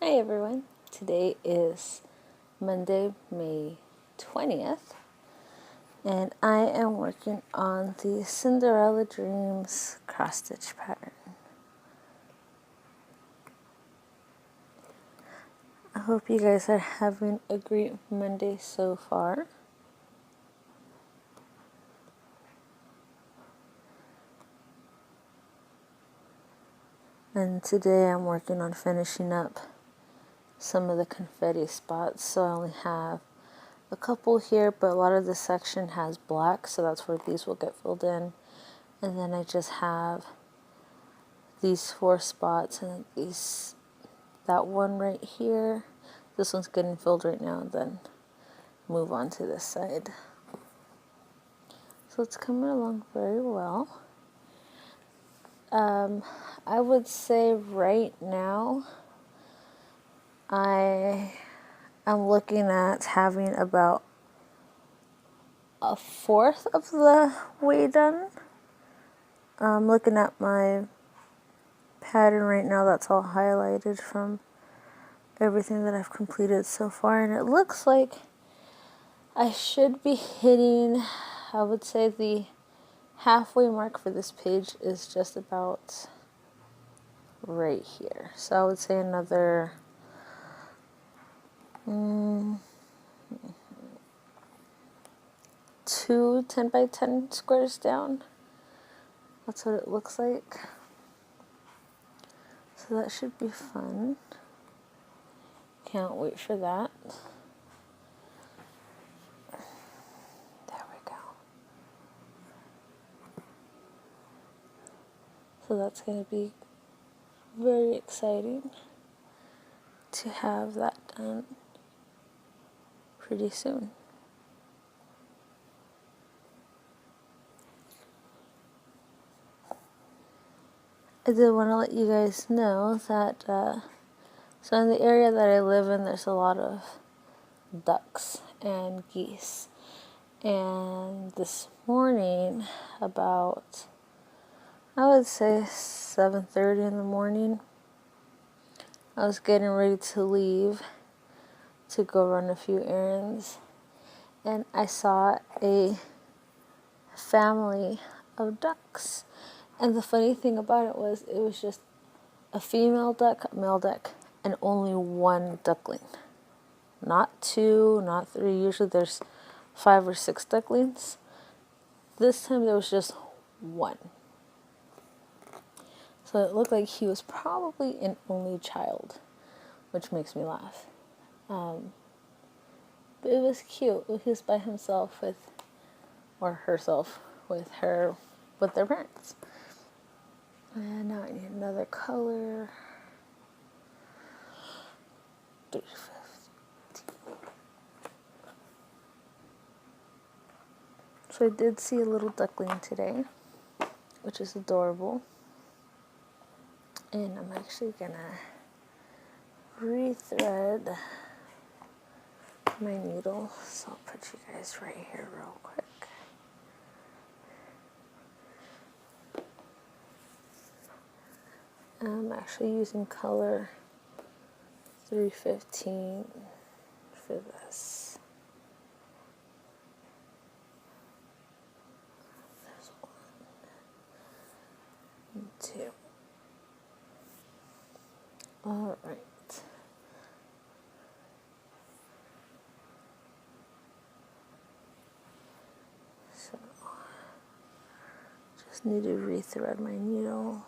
Hi everyone, today is Monday, May 20th, and I am working on the Cinderella Dreams cross stitch pattern. I hope you guys are having a great Monday so far. And today I'm working on finishing up some of the confetti spots, so I only have a couple here, but a lot of this section has black, so that's where these will get filled in. And then I just have these 4 spots and that one right here. This one's getting filled right now, and then move on to this side. So it's coming along very well. I would say right now I am looking at having about a fourth of the way done. I'm looking at my pattern right now that's all highlighted from everything that I've completed so far, and it looks like I should be hitting, I would say the halfway mark for this page is just about right here. So I would say another 2 10 by 10 squares down. That's what it looks like. So that should be fun. Can't wait for that. There we go. So that's going to be very exciting to have that done pretty soon. I did want to let you guys know that so in the area that I live in, there's a lot of ducks and geese. And this morning, about, I would say 7:30 in the morning, I was getting ready to leave to go run a few errands, and I saw a family of ducks. And the funny thing about it was just a female duck, a male duck, and only one duckling. Not 2, not 3. Usually there's 5 or 6 ducklings. This time there was just 1. So it looked like he was probably an only child, which makes me laugh. But it was cute. He was by himself or herself, with their parents. And now I need another color. 350. So I did see a little duckling today, which is adorable. And I'm actually gonna rethread my needle. So I'll put you guys right here real quick. I'm actually using color 315 for this. There's 1 and 2. All right. So just need to rethread my needle.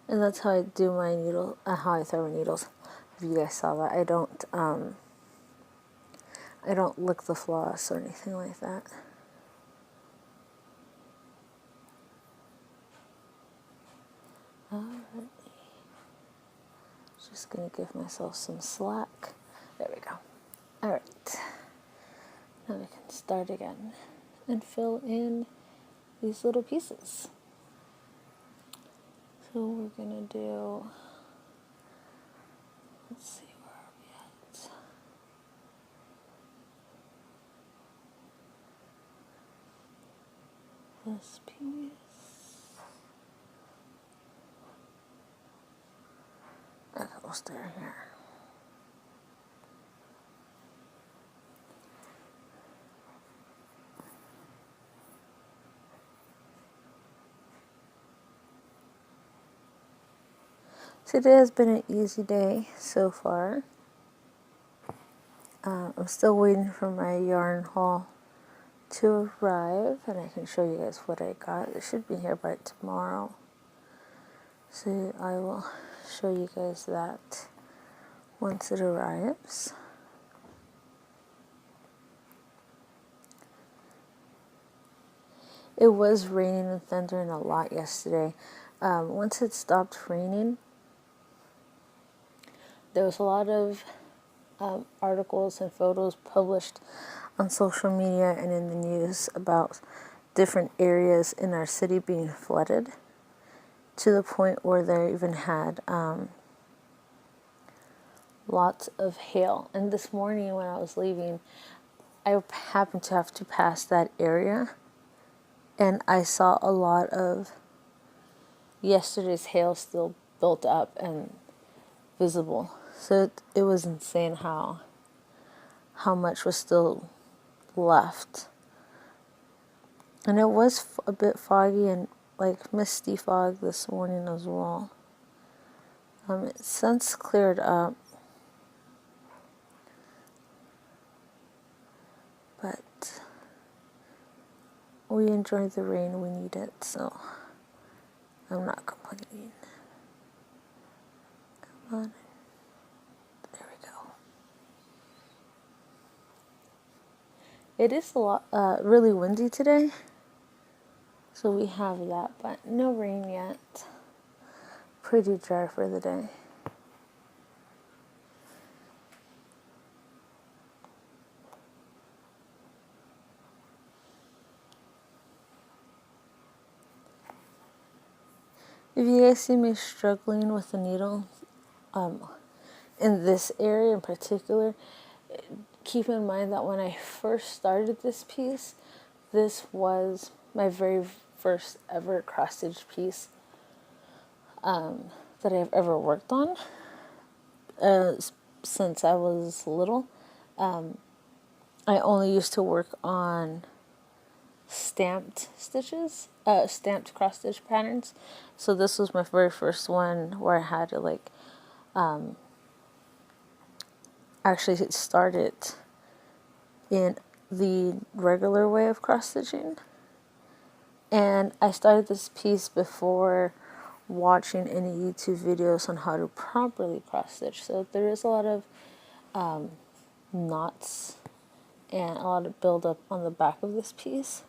And that's how I do my needle, how I thread my needles. If you guys saw that, I don't lick the floss or anything like that. Alright. Just gonna give myself some slack. There we go. Alright. Now we can start again and fill in these little pieces. So we're gonna do this piece. Okay, we'll start here. Today has been an easy day so far. I'm still waiting for my yarn haul to arrive, and I can show you guys what I got. It should be here by tomorrow, so I will show you guys that once it arrives. It was raining and thundering a lot yesterday. Once it stopped raining, there was a lot of articles and photos published on social media and in the news about different areas in our city being flooded, to the point where they even had lots of hail. And this morning when I was leaving, I happened to have to pass that area, and I saw a lot of yesterday's hail still built up and visible. So it was insane how much was still left. And it was a bit foggy and like misty fog this morning as well. It's since cleared up, but we enjoyed the rain. We need it, so I'm not complaining. Come on. There we go. It is a lot, really windy today, so we have that, but no rain yet. Pretty dry for the day. If you guys see me struggling with the needle, in this area in particular, keep in mind that when I first started this piece, this was my very first ever cross stitch piece that I've ever worked on since I was little. I only used to work on stamped stitches, stamped cross stitch patterns. So this was my very first one where I had to like actually start it in the regular way of cross stitching. And I started this piece before watching any YouTube videos on how to properly cross stitch. So there is a lot of knots and a lot of build up on the back of this piece.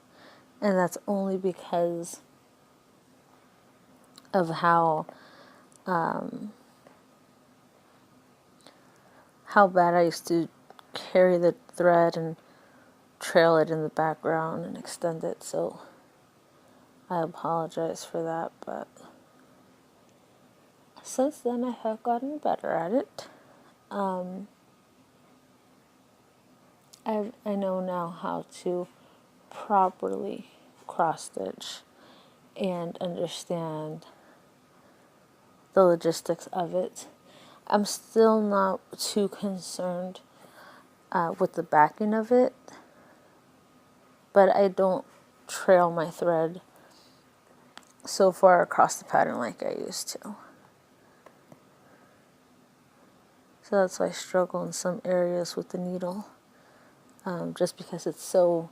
And that's only because of how bad I used to carry the thread and trail it in the background and extend it. So I apologize for that, but since then I have gotten better at it. I know now how to properly cross stitch and understand the logistics of it. I'm still not too concerned with the backing of it, but I don't trail my thread so far across the pattern like I used to. So that's why I struggle in some areas with the needle, just because it's so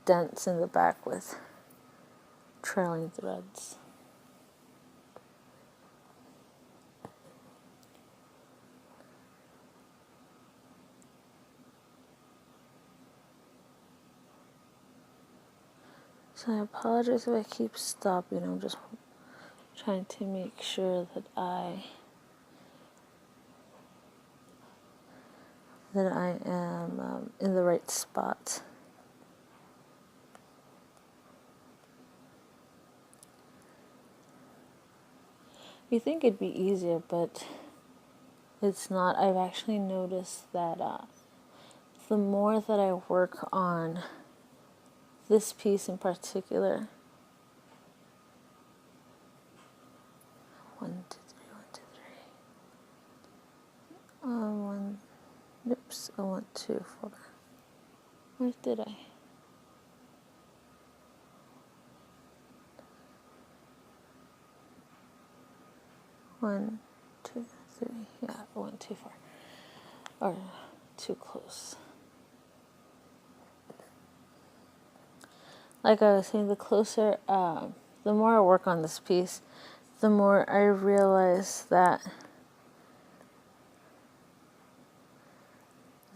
dense in the back with trailing threads. So I apologize if I keep stopping. I'm just trying to make sure that I am in the right spot. You think it'd be easier, but it's not. I've actually noticed that the more that I work on this piece in particular, 1, 2, 3, 1, 2, 3. One. Oops. I want 2, 4. Where did I? One, 2, 3. Yeah, I went too far. Or too close. Like I was saying, the closer, the more I work on this piece, the more I realize that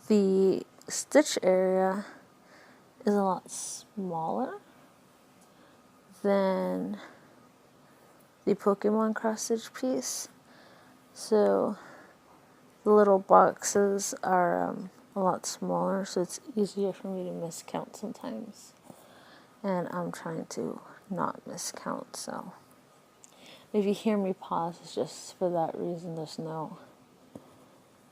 the stitch area is a lot smaller than the Pokemon cross stitch piece. So the little boxes are a lot smaller, so it's easier for me to miscount sometimes. And I'm trying to not miscount, so if you hear me pause, it's just for that reason. There's no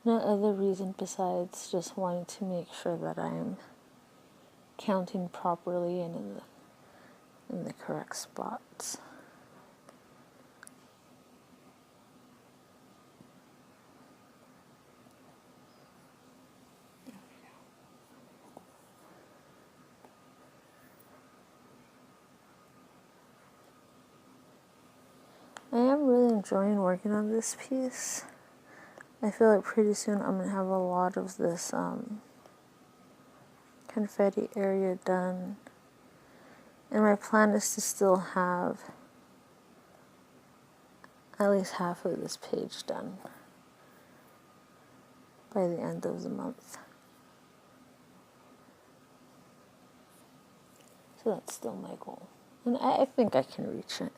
other reason besides just wanting to make sure that I'm counting properly and in the correct spots. I am really enjoying working on this piece. I feel like pretty soon I'm going to have a lot of this confetti area done. And my plan is to still have at least half of this page done by the end of the month. So that's still my goal. And I think I can reach it.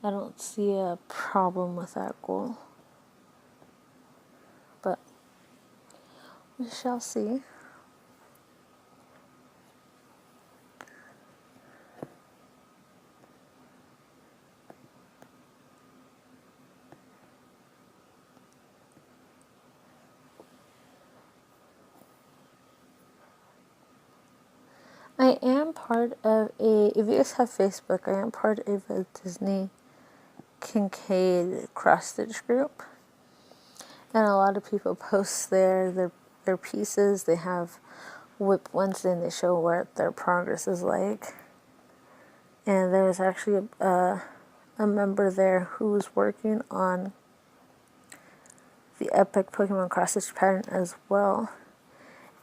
I don't see a problem with that goal. But we shall see. I am part of if you guys have Facebook, I am part of a Disney Kincaid cross-stitch group. And a lot of people post their pieces. They have Whip Wednesday and they show what their progress is like. And there was actually a member there who was working on the epic Pokemon cross-stitch pattern as well.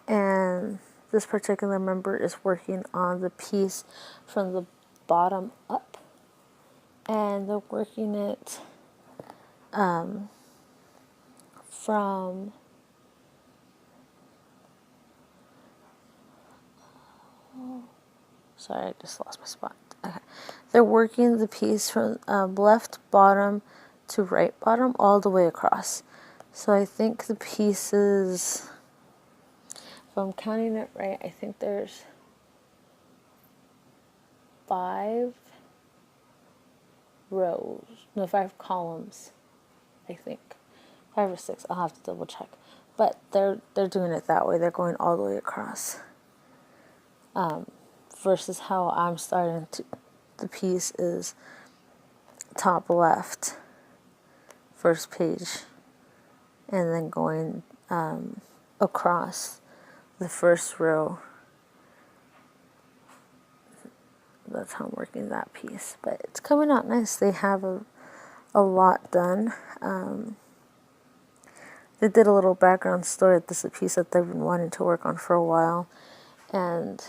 And this particular member is working on the piece from the bottom up. And they're working it from sorry, I just lost my spot. Okay. They're working the piece from left bottom to right bottom all the way across. So I think the pieces, if I'm counting it right, I think there's 5 rows, no, 5 columns, I think. 5 or 6, I'll have to double check. But they're doing it that way. They're going all the way across. Versus how I'm starting to, the piece is top left, first page, and then going across the first row. That's how I'm working that piece. But it's coming out nice. They have a lot done. They did a little background story. This is a piece that they've been wanting to work on for a while. And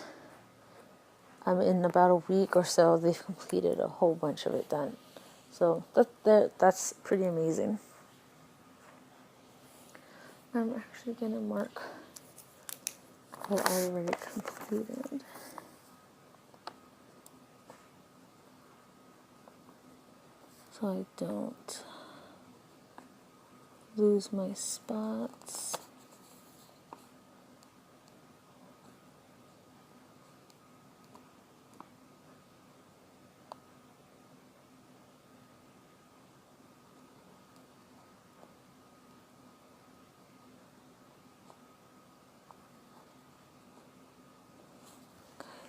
in about a week or so, they've completed a whole bunch of it done. So that's pretty amazing. I'm actually going to mark what I already completed. So I don't lose my spots.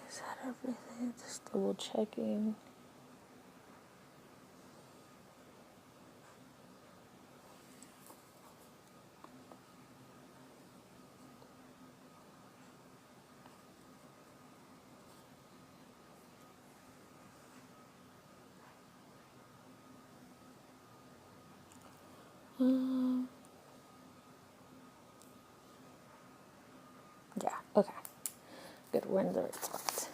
Is that everything? Just double checking. Yeah, okay. Good, we're in the right spot.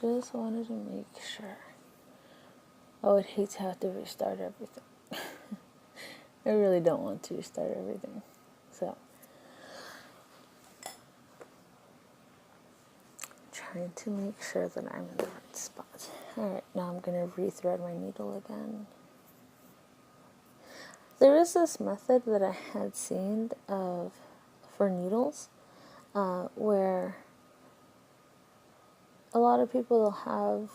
Just wanted to make sure. I would hate to have to restart everything. I really don't want to restart everything. So, trying to make sure that I'm in the right spot. Alright, now I'm going to rethread my needle again. There is this method that I had seen for needles where a lot of people will have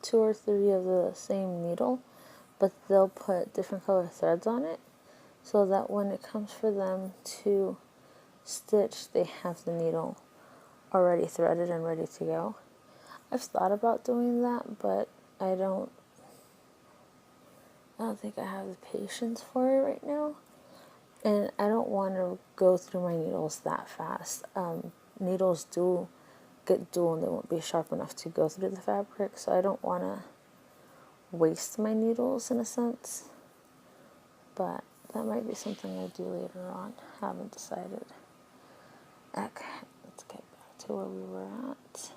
2 or 3 of the same needle, but they'll put different color threads on it so that when it comes for them to stitch, they have the needle already threaded and ready to go. I've thought about doing that, but I don't think I have the patience for it right now. And I don't want to go through my needles that fast. Needles do get dull and they won't be sharp enough to go through the fabric, so I don't want to waste my needles in a sense. But that might be something I do later on. Haven't decided. Okay, let's get back to where we were at.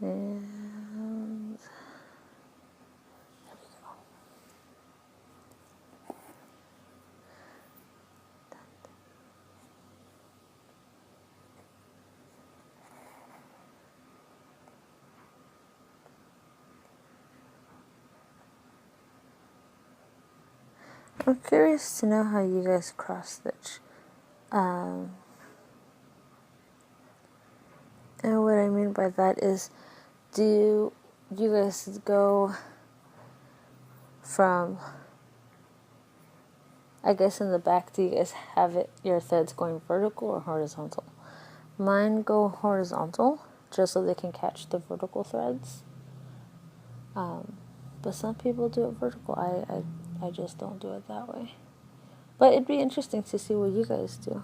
And there we go. I'm curious to know how you guys cross stitch. And what I mean by that is, do you guys go from, I guess in the back, do you guys have your threads going vertical or horizontal? Mine go horizontal, just so they can catch the vertical threads. But some people do it vertical. I just don't do it that way. But it'd be interesting to see what you guys do.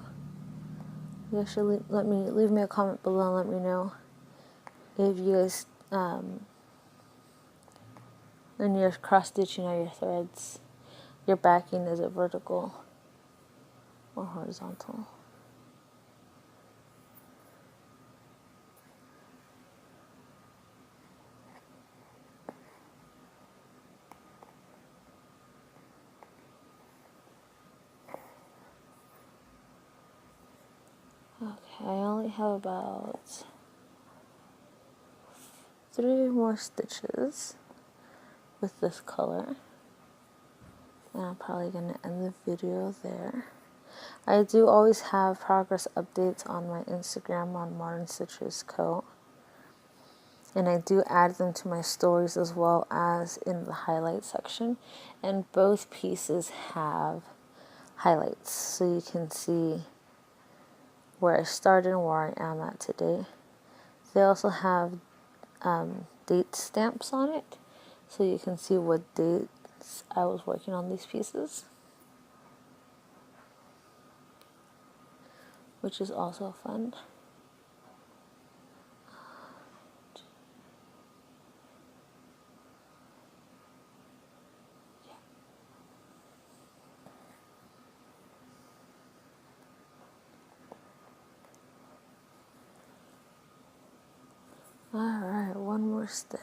You guys should leave me a comment below and let me know if you guys, when you're cross stitching out your threads, your backing, is it vertical or horizontal? Okay, I only have about 3 more stitches with this color, and I'm probably going to end the video there. I do always have progress updates on my Instagram on Modern Stitches Co. And I do add them to my stories as well as in the highlight section. And both pieces have highlights, so you can see where I started and where I am at today. They also have date stamps on it, so you can see what dates I was working on these pieces, which is also fun. Alright, one more stitch.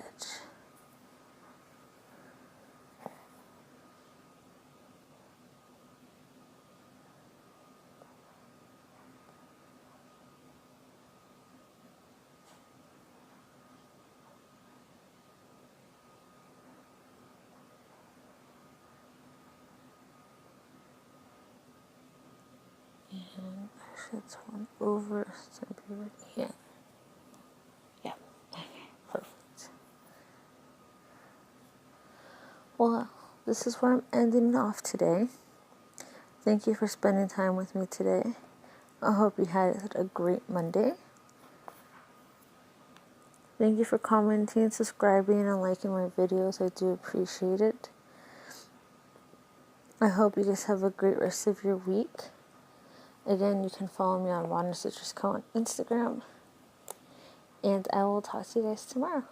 And actually it's one over, so it'll be right here. Yeah, okay, perfect. Well, this is where I'm ending off today. Thank you for spending time with me today. I hope you had a great Monday. Thank you for commenting, subscribing, and liking my videos. I do appreciate it. I hope you guys have a great rest of your week. Again, you can follow me on Water Citrus Co. on Instagram. And I will talk to you guys tomorrow.